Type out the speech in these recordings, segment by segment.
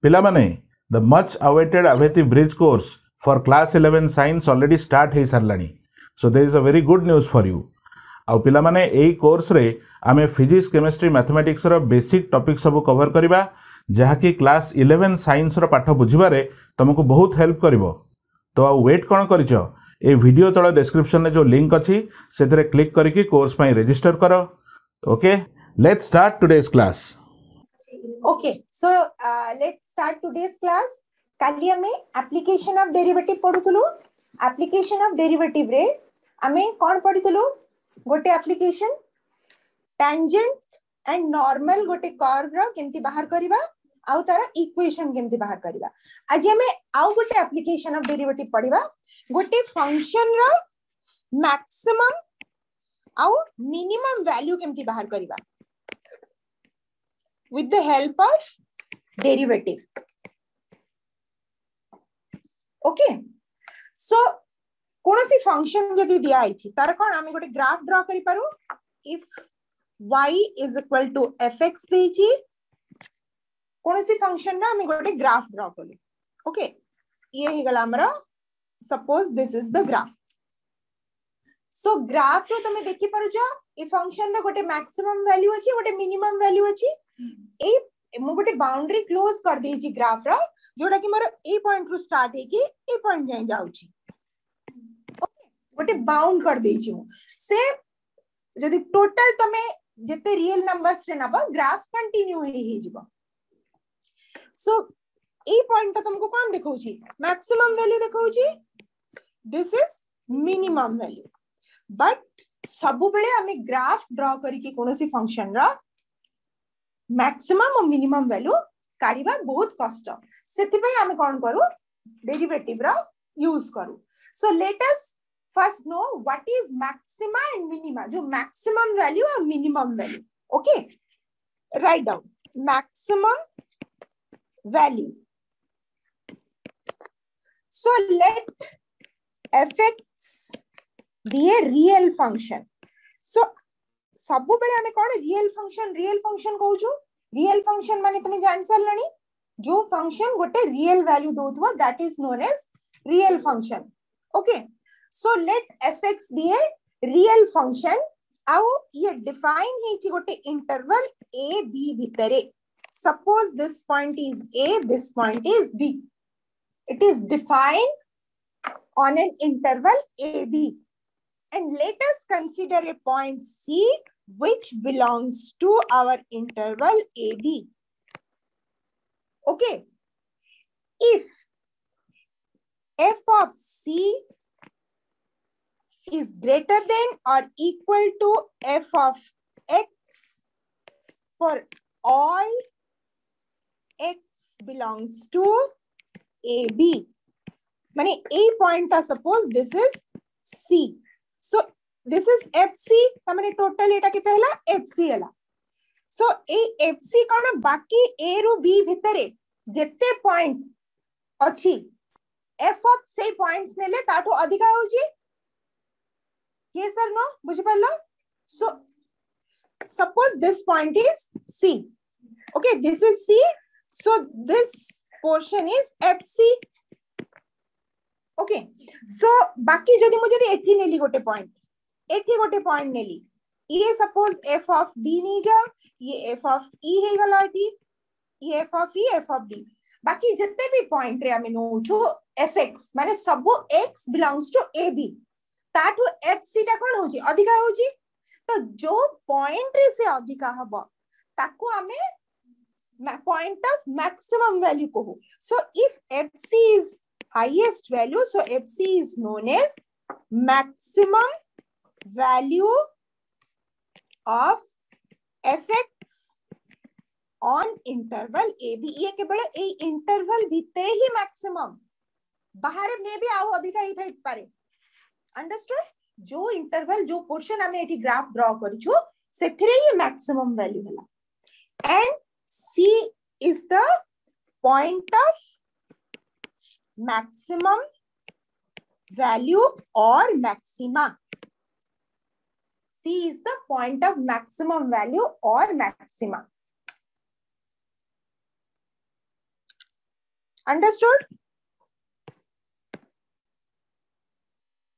पिला माने the much awaited Aveti bridge course for class 11 science already start हो सारानी so there is a very good news for you आउ पिला माने एई कोर्स रे आमे फिजिक्स केमिस्ट्री मैथमेटिक्स रो बेसिक टॉपिक सब कवर करबा जहाँकि क्लास 11 साइंस रो पाठ बुझिबारे तुमको बहुत हेल्प करिवो तो आ वेट कौन करिछ ए वीडियो तळ डिस्क्रिप्शन में जो लिंक अच्छी से क्लिक करके कोर्स पाई रजिस्टर करो okay let's start today's class Okay, so let's start today's class. काली हमें application of derivative पढ़ुतलु application of derivative रे हमें कौन पढ़ुतलु गोटे application tangent and normal गोटे curve रो केमती बाहर करिबा आउ तारा equation केमती बाहर करिबा आज हमें आउ गोटे application of derivative पढ़िबा गोटे function रो maximum आउ minimum value केमती बाहर करिबा with the help of derivative. Okay, so कोनोसी फंक्शन जदि दिया आइछि तार कोन आमे गोटे ग्राफ ड्रा करि Paru if y is equal to fx देछि कोनोसी फंक्शन ना आमे गोटे ग्राफ ड्रा करू ओके ये हे गला हमरा suppose this is the graph so graph तो तमे देखि पारू जो ए फंक्शन रा गोटे मैक्सिमम वैल्यू अछि गोटे मिनिमम वैल्यू अछि ए मु गोटे बाउंड्री क्लोज कर देछि छी ग्राफ रा जोटा कि मोर ए पॉइंट रु स्टार्ट हे कि ए पॉइंट जाय जाउ छी ओके गोटे बाउंड कर देछि छी मु से जदि टोटल तमे जते रियल नंबर्स रे नबा ग्राफ कंटिन्यू हे जिवो सो ए पॉइंट त तुमको कोन देखौ छी मैक्सिमम वैल्यू देखौ छी this is minimum value but सबु बेले हमें ग्राफ ड्रा करिके कोनोसी फंक्शन रा मैक्सिमम और मिनिमम वैल्यू काढिबा बहुत कष्ट सेति पय हमें कोन करू डेरिवेटिव रा यूज करू so let us first know what is maxima and minima जो मैक्सिमम वैल्यू और minimum value okay write down maximum value so let fx be a real function so सबु बेले हमें कोन रियल फंक्शन कहू छु real function माने तुम जान सरलनी जो फंक्शन गोटे रियल वैल्यू दोथवा that is known as real function okay so let fx be a real function आउ ये डिफाइन हे छि गोटे इंटरवल a b भितरे suppose this point is a this point is b it is defined on an interval a b and let us consider a point C which belongs to our interval AB. Okay. If f of C is greater than or equal to f of X for all X belongs to AB. Mane A point suppose this is C. So this is FC तमने total एटा किते हला FC हला सो ए FC कोन बाकी A रु B भितरे जत्ते point अछि F of से पॉइंट्स नेले ताठो अधिका होची ये सर नो बुझि पल्ला so suppose this point is C okay this is C so this portion is FC okay so बाकी जदि मु जदि एठी नेली गोटे पॉइंट नेली ये सपोज f ऑफ d नी जा ये f ऑफ e हे गला एठी ये f of e f of d बाकी जत्ते भी पॉइंट रे हमें नो छु fx माने सब x बिलोंग्स टू ab ताठो fc टा कोन होची अधिका होची तो जो पॉइंट रे से अधिका हबो ताको हमें पॉइंट ऑफ मैक्सिमम वैल्यू कहू so if fc is highest value so fc is known as maximum value of fx on interval ab ये केवल ए इंटरवल भितरे ही मैक्सिमम बाहर में भी आउ अधिका ही थाई पारे अंडरस्टूड जो इंटरवल जो पोर्शन हमें एठी ग्राफ ड्रा करिछु सेथिरे ही मैक्सिमम वैल्यू हला and c is the point of maximum value or maxima. C is the point of maximum value or maxima. Understood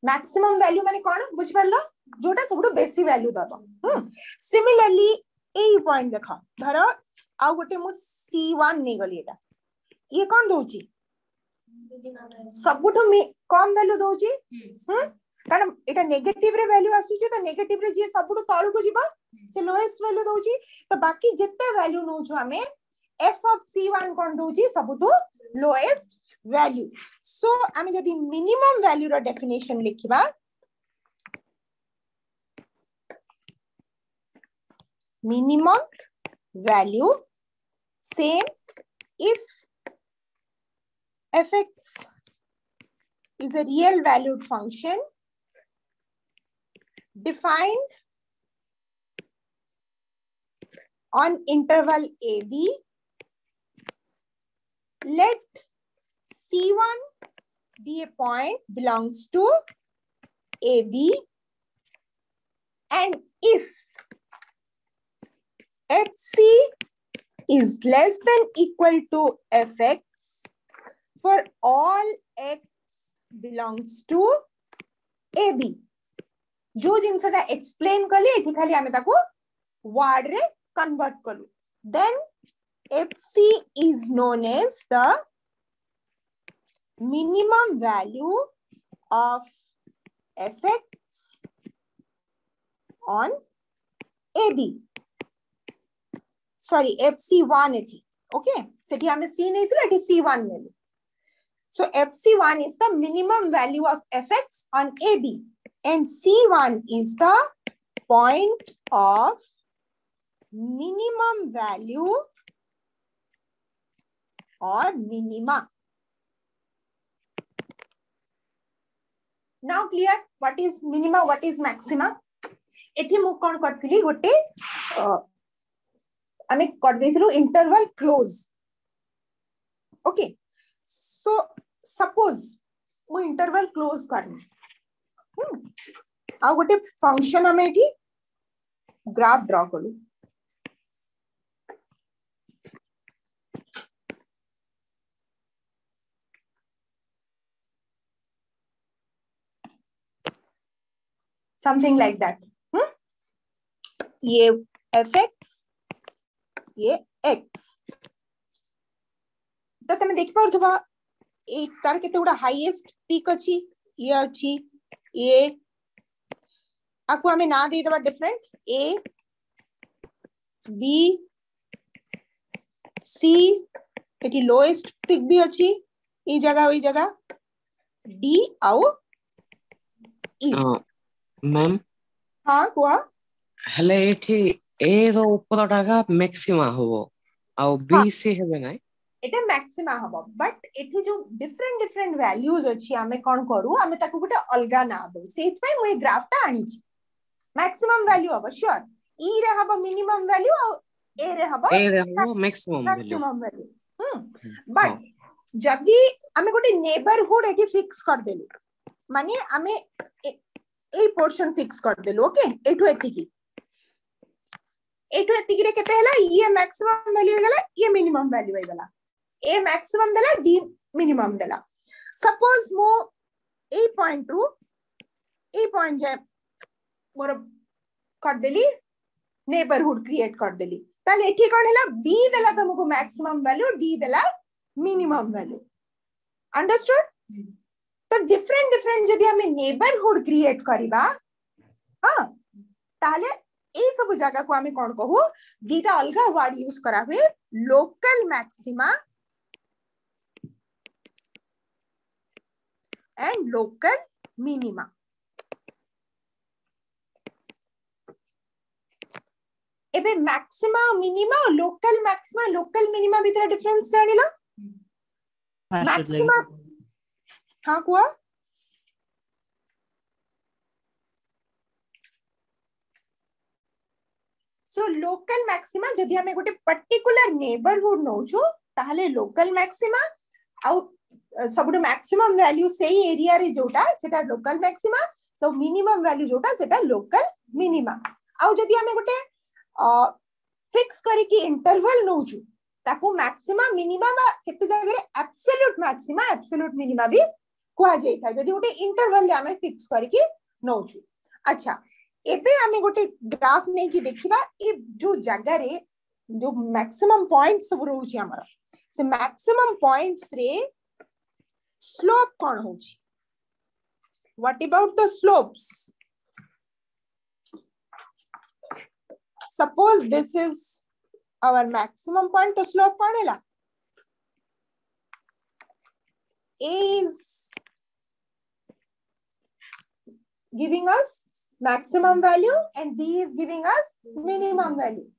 maximum value माने कोन बुझ परलो जोटा सबुठो बेसी वैल्यू दबो सिमिलरली ए पॉइंट देखो धरो आ गोटे मु C1 नै गली एटा ये कोन दोची सबुठो कम वैल्यू दोची कारण एटा नेगेटिव रे वैल्यू आसुची तो नेगेटिव रे जे सबुठो तळु को जीवा से लोएस्ट वैल्यू दोची तो बाकी जत्ते वैल्यू नोचो हमें f of C1 कोन दोची सबुठो लोएस्ट वैल्यू सो आमे जदी मिनिमम वैल्यू रो डेफिनेशन लिखिबा minimum value same if fx is a real valued function defined on interval AB, let C1 be a point belongs to AB and if FC is less than equal to fx for all x belongs to AB. जो जिनसटा explain कली एठी खाली आमे ताको word रे convert करू then FC is known as the minimum value of fx on AB. Sorry FC1 एठी okay सेठी हमें C नहीं तो एठी C1 ले लो so FC1 is the minimum value of fx on AB and C1 is the point of minimum value or minima. Now clear what is minima, what is maxima? एठी मु कोन करथिली गोटे आमे कर देथिलु interval close okay so suppose मु interval close करनी आ गोटे फंक्शन आमे एठी ग्राफ ड्रा करू something like that ये fx ये x तो तमे देखि पारथबा ए तार केते गुडा हाईएस्ट पीक अछि ये अछि ए आकु हमें ना दे देबा different A B C at lowest peak भी अछि ई जगह डी आउ ई मैम हां कुआ हेले एठी ए रो ऊपर टाका मैक्सिमा होबो आ बी सी हेबे नै एटा मैक्सिमा हबो बट एठी जो डिफरेंट वैल्यूज अछि हमें कोन करू हमें ताकू गुटे अलगा ना दो सेत पय मोय ग्राफटा आनी छी मैक्सिमम वैल्यू हबो श्योर ई रे हबो मिनिमम वैल्यू आ ए रे हबो मैक्सिमम वैल्यू बट जदी हमें गुटे नेबरहुड एठी फिक्स कर देलु माने हमें ए पोर्शन फिक्स कर देलु ओके एठु एतिकी रे केते हला ये मैक्सिमम वैल्यू गला ये मिनिमम वैल्यू गला ए मैक्सिमम देला डी मिनिमम देला सपोज मो ए पॉइंट रु ए पॉइंट जे मोर कर देली नेबरहुड क्रिएट कर देली ताले एठी कोन हला बी देला तुमको मैक्सिमम वैल्यू डी देला मिनिमम वैल्यू अंडरस्टूड तो डिफरेंट जदी हमें नेबरहुड क्रिएट करिबा हां ताले ए सब जगह को हमें कोन कहू दीटा अलगा वर्ड यूज करा हुए local maxima and local minima एबे maxima minima local maxima local minima भीतर डिफरेंस जानिला मैक्सिमा हां कुआ सो लोकल मैक्सिमा जदी हमें गोटे पर्टिकुलर नेबरहुड नोचू ताहले लोकल मैक्सिमा आउ सबुड मैक्सिमम वैल्यू सेही एरिया रे जोटा सेटा local maxima so minimum value जोटा सेटा लोकल मिनिमा आउ जदी हमें गोटे फिक्स करी कि इंटरवल नोचू ताको मैक्सिमा मिनिमा केते जगह एब्सोल्यूट मैक्सिमा एब्सोल्यूट मिनिमा भी कुआ जाई था जदी गोटे इंटरवल ले हमें फिक्स करके नौचु। अच्छा एबे हमें गोटे ग्राफ नै कि देखिबा ए जो जगह रे जो मैक्सिमम पॉइंट सब रहउची हमर से मैक्सिमम पॉइंट्स रे स्लोप कोन होची। What about the slopes? Suppose this is our maximum point, तो slope कौन है ला? A is giving us maximum value and B is giving us minimum value.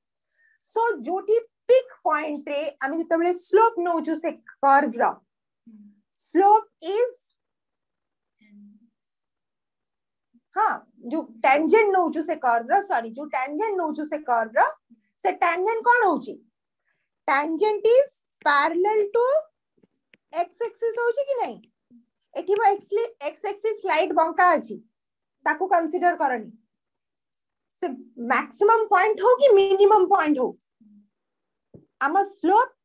So जोटी peak point रे आमी जितना बड़े slope नो जो से curve रा slope is हाँ जो tangent नो जो से curve रा sorry जो tangent नो जो से curve रा से tangent कौन होची? Tangent is parallel to x axis होची कि नहीं? एठी वो x axis स्लाइड बंका अछि ताको कंसीडर करनी से मैक्सिमम पॉइंट हो कि मिनिमम पॉइंट हो आम स्लोप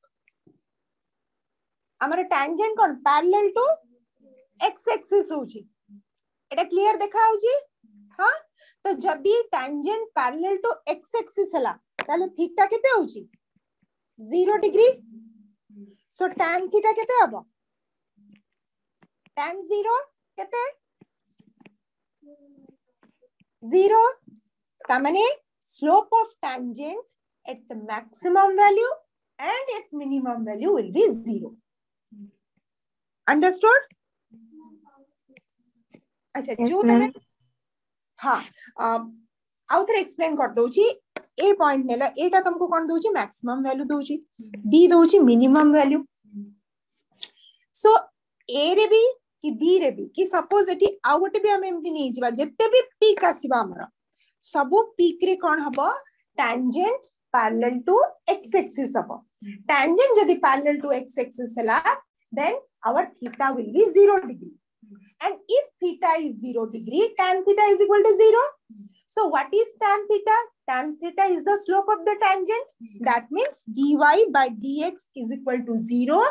आमर tangent कौन parallel to x axis होची एटा क्लियर देखा होची? हाँ तो जदी tangent parallel to x axis हला ताले थीटा केते होची 0 डिग्री सो tan थीटा केते हबो tan 0 केते 0 ता माने slope of tangent at the maximum value and at minimum value will be 0. Understood? अच्छा जो तमे हाँ आउ थरे एक्सप्लेन कर दोची ए पॉइंट नेला एटा तुमको कोन दोची मैक्सिमम वैल्यू दोची बी दोची मिनिमम वैल्यू सो ए रे बी कि बी रे बी कि सपोज एटी आउ गोटे भी हम एमती नै जिबा जत्ते भी पीक आसीबा हमर सब पीक रे कोन हबो tangent parallel to x axis हबो टेंजेंट जदी पैरेलल टू एक्स एक्सिस हला then our theta will be 0 degree and if theta is 0 degree tan theta is equal to 0. So what is tan theta? Tan theta is the slope of the tangent. That means dy by dx is equal to 0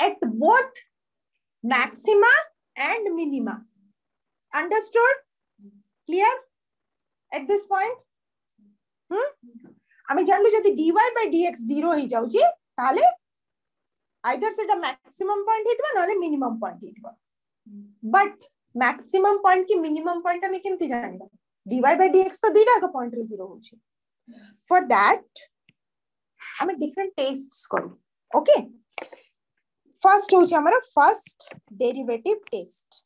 at both maxima and minima. Understood? Clear at this point? आमे जानलु जदी dy by dx 0 ही जाउची ताले either सेटा maximum point हितबा नले minimum point हितबा but maximum point की minimum point हमें केमती जानबा dy by dx तो दुईटा का पॉइंट रे 0 होची फॉर दैट हमें डिफरेंट टेस्ट्स करू ओके फर्स्ट होची हमरा first derivative test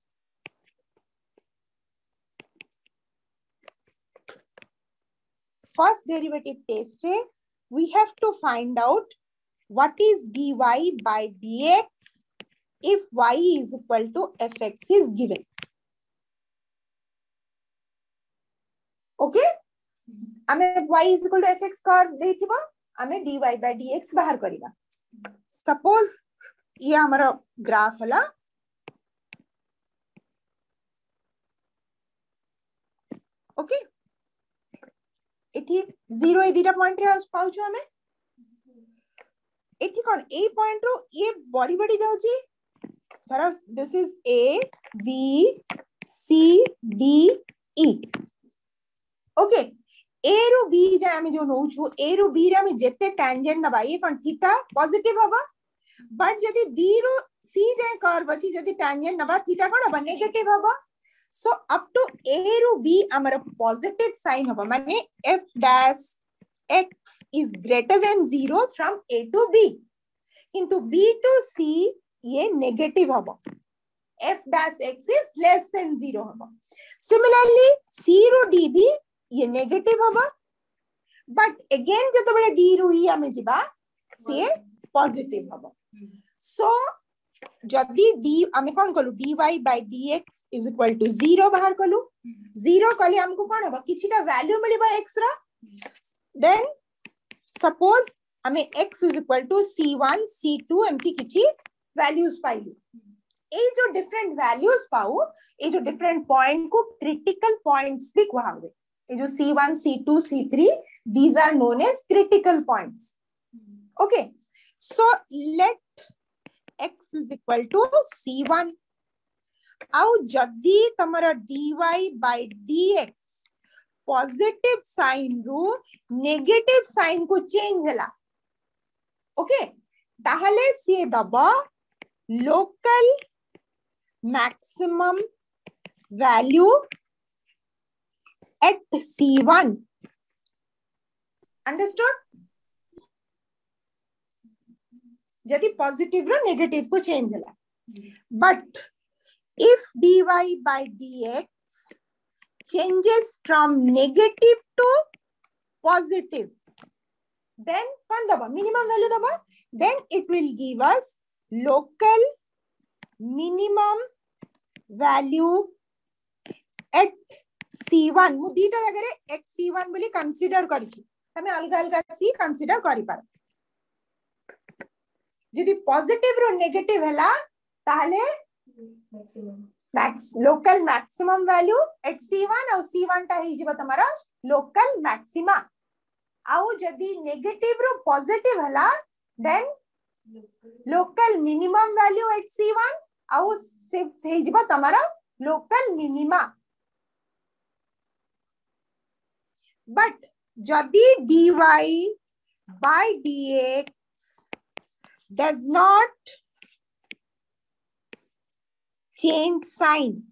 first derivative test है we have to find out what is dy by dx if y is equal to fx is given. Okay? आमे y is equal to fx कर देथिबा आमे dy by dx बाहर करिबा suppose ये हमरा graph हला okay एठी 0 ए दिटा पॉइंट रे पाउछु हमें एठी कोन ए पॉइंट रो ये बड़ी बड़ी जाउची धरा this is A, B, C, D, E. Okay. A रो B जाय आमे जो नोचु A रो B रे आमे जेते टेंजेंट नबा ये कोन थीटा पॉजिटिव हबा बट जदी B रो C जाय कर्व अछि जदी टेंजेंट नबा थीटा कोन हबा नेगेटिव हबा सो अप टू A रो B हमर पॉजिटिव साइन हबा माने f dash x is greater than 0 from A to B किंतु B to C ये नेगेटिव हबो f dash x is less than 0 हबो सिमिलरली c रो d भी ये नेगेटिव हबो बट अगेन जतो बळे d रो ई हमें जिबा से पॉजिटिव हबो सो जदी d हमें कोन कलु dy by dx is equal to 0 बाहर कलु 0 कली हमको कोन हबो किछिटा वैल्यू मिलिबा x रा देन सपोज हमें x is equal to c1 c2 एमती किछि वैल्यूज पाइलु ए जो डिफरेंट वैल्यूज पाऊ ए जो डिफरेंट पॉइंट को क्रिटिकल पॉइंट्स भी कहावे ए जो C1 C2 C3 these are known as critical points okay So let x is equal to c1. आउ जदि तमरा dy by dx positive sign रु नेगेटिव साइन को चेंज हला ओके ताहले से दबा local maximum value at c1 understood जदि पॉजिटिव रो नेगेटिव को चेंज हला but if dy by dx changes from negative to positive, then minimum value daba, then it will give us local minimum value at c1. मु दीटा जगह रे x c1 बोली consider करिछि तमे अलगा अलगा c कंसीडर करि पार जदि पॉजिटिव रो नेगेटिव हला ताहले local maximum value at c1 और c1 टा हे जिबा तमारा लोकल मैक्सिमा आउ जदी नेगेटिव रो पॉजिटिव हला then local minimum value at c1 आउ सिर्फ हे जिबा तमारा लोकल मिनिमा बट जदी dy by dx does not change sign,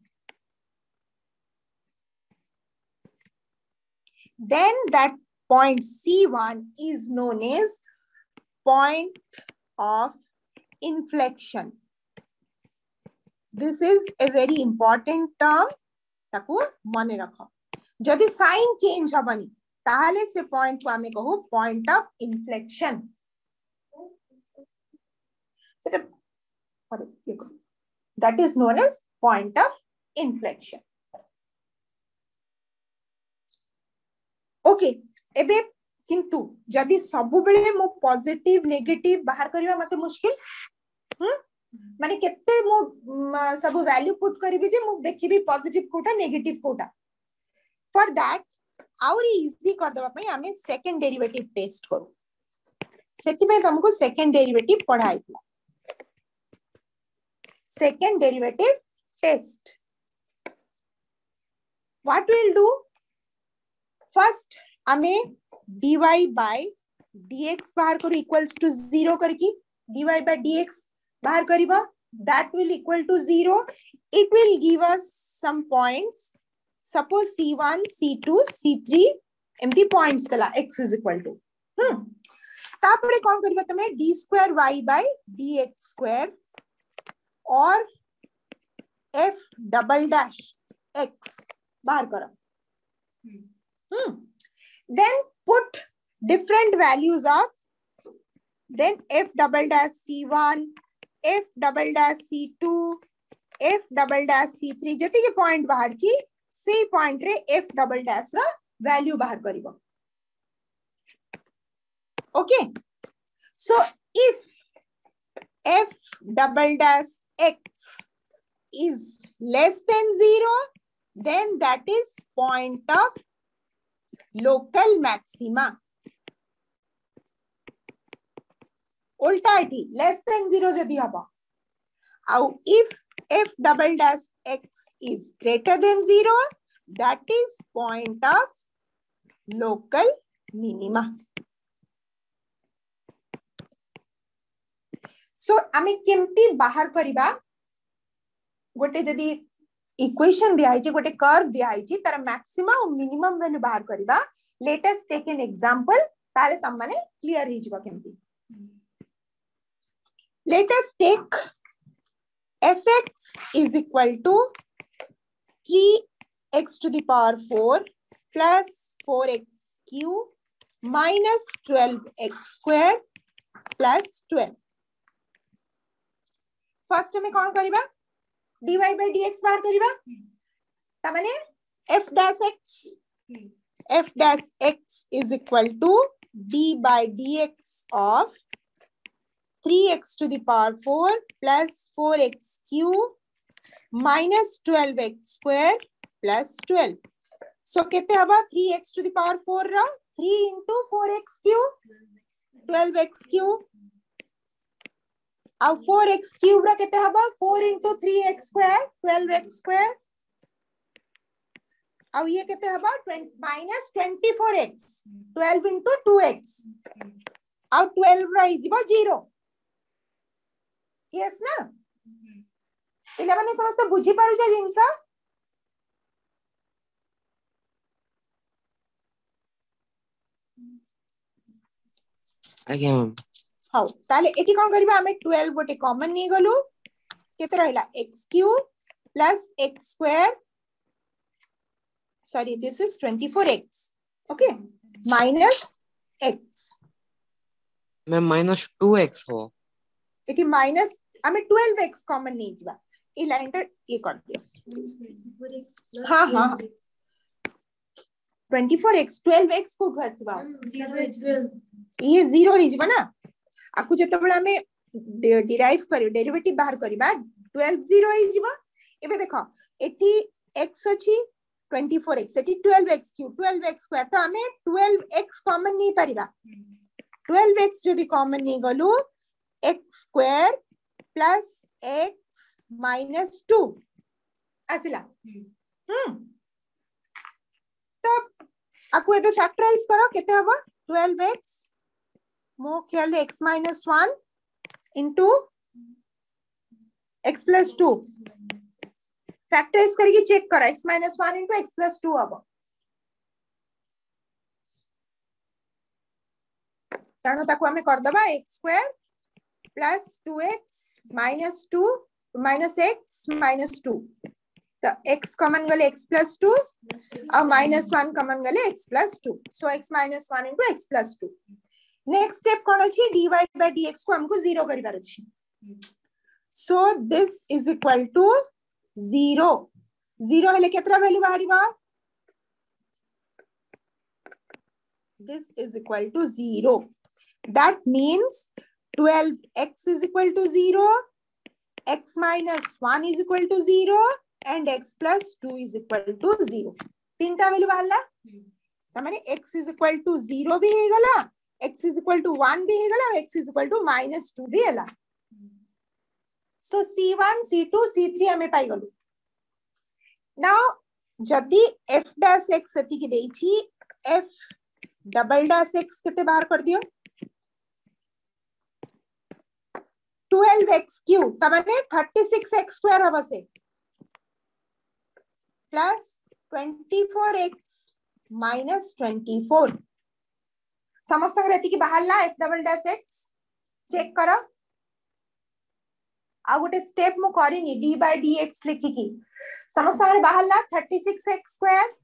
then that point C1 is known as point of inflection. This is a very important term. ताकू मने रखो जदि साइन चेंज हबनी ताहले से पॉइंट को आमे कहू point of inflection that is known as point of inflection. Okay, एबे किंतु जदि सबु बेले मो पॉजिटिव नेगेटिव बाहर करबा मते मुश्किल माने केते मो सब वैल्यू पुट करबी जे मु देखिबी पॉजिटिव कोटा नेगेटिव कोटा फॉर दैट और इजी कर दबा पई हमें सेकंड डेरिवेटिव टेस्ट करू सेति में तुमको सेकंड डेरिवेटिव पढ़ाइतला second derivative test. What we'll do? First, हमें dy by dx बाहर करो equals to 0 करके dy by dx बाहर करीबा that will equal to 0. It will give us some points. Suppose c1, c2, c3 empty points तला x is equal to. तापरे कौन करीबा तमे d square y by dx square और f double dash x बाहर करो then put different values of then f double dash c1 f double dash c2 f double dash c3 जति के point बाहर छी से पॉइंट रे f double dash रा वैल्यू बाहर करिवो okay so if f double dash x is less than 0 then that is point of local maxima उल्टा less than 0 जदी हबा आउ if f double dash x is greater than 0 that is point of local minima so आमे केमती बाहर करिबा गोटे जदी इक्वेशन दिया है गोटे कर्व दिया है तार मैक्सिमम और मिनिमम वैल्यू बाहर करिबा let us take an example ताले तम माने क्लियर हि जिबा केमती let us take fx is equal to 3x to the power 4 plus 4x cube minus 12x square plus 12 first में कौन करिबा dy by dx बाहर करिबा त माने f dash x is equal to d by dx of 3x to the power 4 plus 4x cube minus 12x square plus 12 so केते हबा 3x to the power 4 रा 3 into 4x cube 12x cube अब 4x cube रा केते हबो 4 into 3x square 12x square अब ये केते हबो minus 24x 12 into 2x अब 12 रा इजिबो 0 यस ना पिला माने समस्त बुझी पारुछ जिंस आज्ञा मैम हाउ ताले एठी कोन करबा हमें 12 गोटे कॉमन नहीं गलु केते रहला x cube plus x square sorry this is 24x okay minus x ma'am -2x हो एठी माइनस हमें 12x कॉमन नहीं जिबा ई लाइन टा ये कर दियो हां हां 24x 12x को घसबा 0 ये 0 ही जिबा ना आकु जते बेला हमें डिराइव करियो डेरिवेटिव बाहर करबा 12 0 ही जिबा एबे देखो एठी x अछि 24x एठी 12x क्यूब 12x स्क्वायर तो हमें 12x कॉमन नहीं परिबा 12x जदी कॉमन नहीं गलु x square plus x minus 2 आसिला तो आकु एबे फैक्टराइज करो केते हबो 12x मो ख्याल x minus 1 into x plus 2 factorise करके चेक करो x minus 1 into x plus 2 हबो कारण ताको हमें कर दबा x square plus 2x minus 2 minus x minus 2 तो x कॉमन गले x plus 2 और minus 1 कॉमन गले x plus 2 so x minus 1 into x plus 2 next step कोन अछि dy by dx को हमको 0 करिवार अछि so this is equal to 0 0 हेले केतरा वैल्यू बाहरिबा this is equal to 0 that means 12x is equal to 0 x minus 1 is equal to 0 and x plus 2 is equal to 0 तीनटा वैल्यू बाहरला त माने x is equal to 0 भी हे गला x is equal to 1 भी हे गला x is equal to minus 2 भी हला so c1 c2 c3 हमें पाई गलु now जदी f dash x एति की देई छी f double dash x केते बाहर कर दियो 12x क्यूब त माने 36x स्क्वायर हबो से प्लस 24x minus 24 समस्त रेती की बाहर ला f double dash x check करो आ गोटे स्टेप मु करिनी d by dx लिखि की समस्त रे बाहर ला 36x square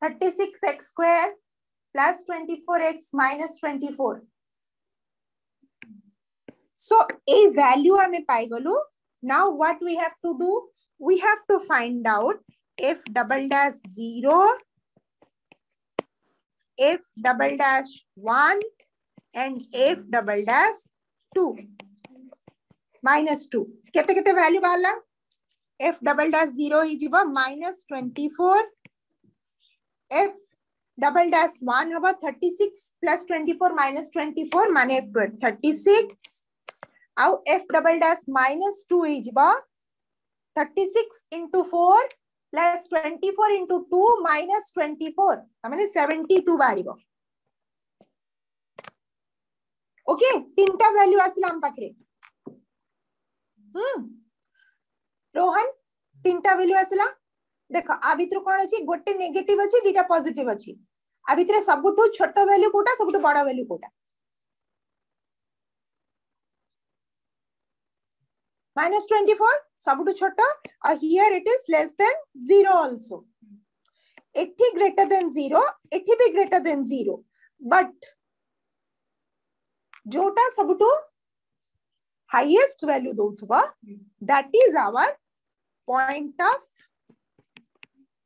x square plus 24x minus 24 so a value हमें पाई गलु now what we have to do we have to find out f double dash 0 f double dash 1 and f double dash 2 minus 2 केते केते value बाहरला f double dash 0 ही जीवा minus 24 f double dash 1 होगा 36 plus 24 minus 24 माने 36 आउ f double dash minus 2 is 36 into 4 plus 24 into 2 minus 24 माने 72 बाहरिबो okay तीनटा value आसिला हम पाखरे रोहन तीनटा वैल्यू आसिला देखो आ भितर कोन अछि गोटे नेगेटिव अछि दीटा पॉजिटिव अछि आ भितर सबुठु छोट वैल्यू कोटा सबुठु बड़ा वैल्यू कोटा -24 सबुठु छोट और here it is less than 0 also एठी greater than 0 एठी भी greater than 0 but जोटा सबुठु highest value दोथबा that is our point of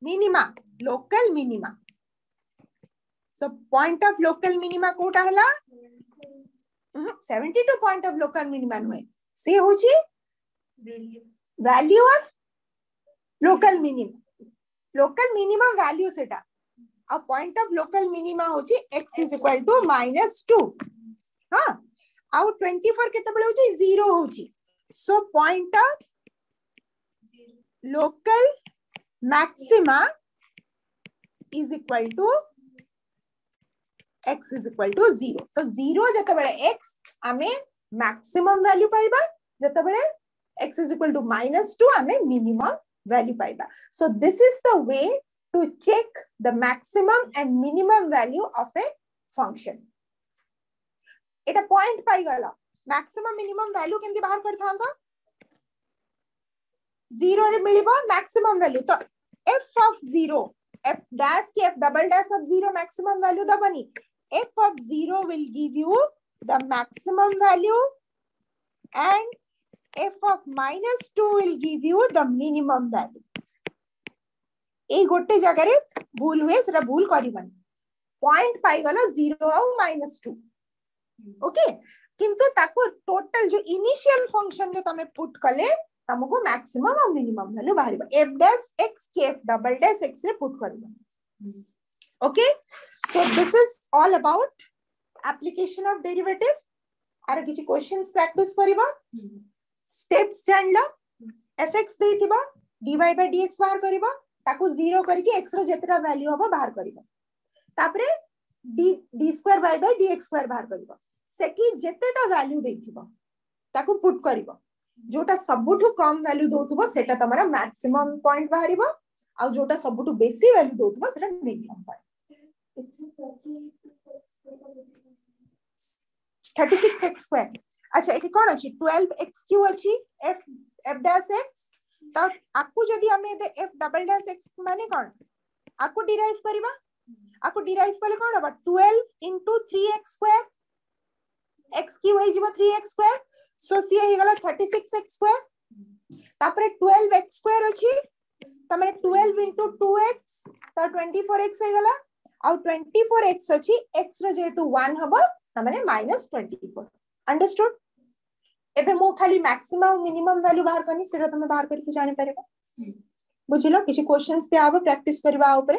minima local minima so point of local minima Kota हला 72 point of local minima नुए से होची value of local minimum value सेटा आ point of local minima होची x is equal to -2 हां आ 24 केते बळे होची 0 होची so point of local maxima is equal to x is equal to 0 तो 0 जते बळे x आमे मैक्सिमम वैल्यू पाइबा जते बळे x is equal to -2 आमे मिनिमम वैल्यू पाइबा so this is the way to check the maximum and minimum value of a function एटा पॉइंट पाई गला मैक्सिमम मिनिमम वैल्यू केंदी बाहर करथांदा 0 रे मिलिबो मैक्सिमम वैल्यू तो f of 0 f dash के f double dash of 0 maximum value दबनी f of 0 will give you the maximum value and f of -2 will give you the minimum value ए गोटे जगह रे भूल हुए सेटा भूल करिबन पॉइंट पाई गला 0 और -2 ओके किंतु ताको टोटल जो इनिशियल फंक्शन रे तमे पुट कले तमको मैक्सिमम और मिनिमम वैल्यू बाहरिबा f dash x के f double dash x रे पुट करिबन okay so this is all about application of derivative आर किछि क्वेश्चंस प्रैक्टिस करिबा स्टेप्स जानला fx देथिबा dy by dx बाहर करिबा ताको 0 करके x रो जेतरा वैल्यू हबो बाहर करिबा तापरे d square y by dx square बाहर करिबा सेकी जेतेटा वैल्यू देथिबा ताको पुट करिबा जोटा सबुठु कम वैल्यू दोथबो सेटा तमरा मैक्सिमम पॉइंट बाहरिबा आ जोटा सबुठु बेसी वैल्यू दोथबो सेटा मिनिमम पॉइंट 36x स्क्वायर अच्छा एठी कोन अछि 12x³ अछि f dash x त आकु जदी हमें दे f double dash x माने कोन आकु डिराइव करिबा आकु डिराइव कले कोन हबा 12 into 3x स्क्वायर x³ होई जिबा 3x स्क्वायर सो सी हे गला 36x स्क्वायर तापरे 12x स्क्वायर अछि तमे 12 into 2x त 24x हे गला आ 24x अछि x रो जेतु 1 हबो तमने -24 अंडरस्टूड एबे मो खाली मैक्सिमम मिनिमम वैल्यू बाहर करनी सेटा तमे बाहर करके जानि परबा बुझिलो किछि क्वेश्चंस पे आबो प्रैक्टिस करबा ऊपर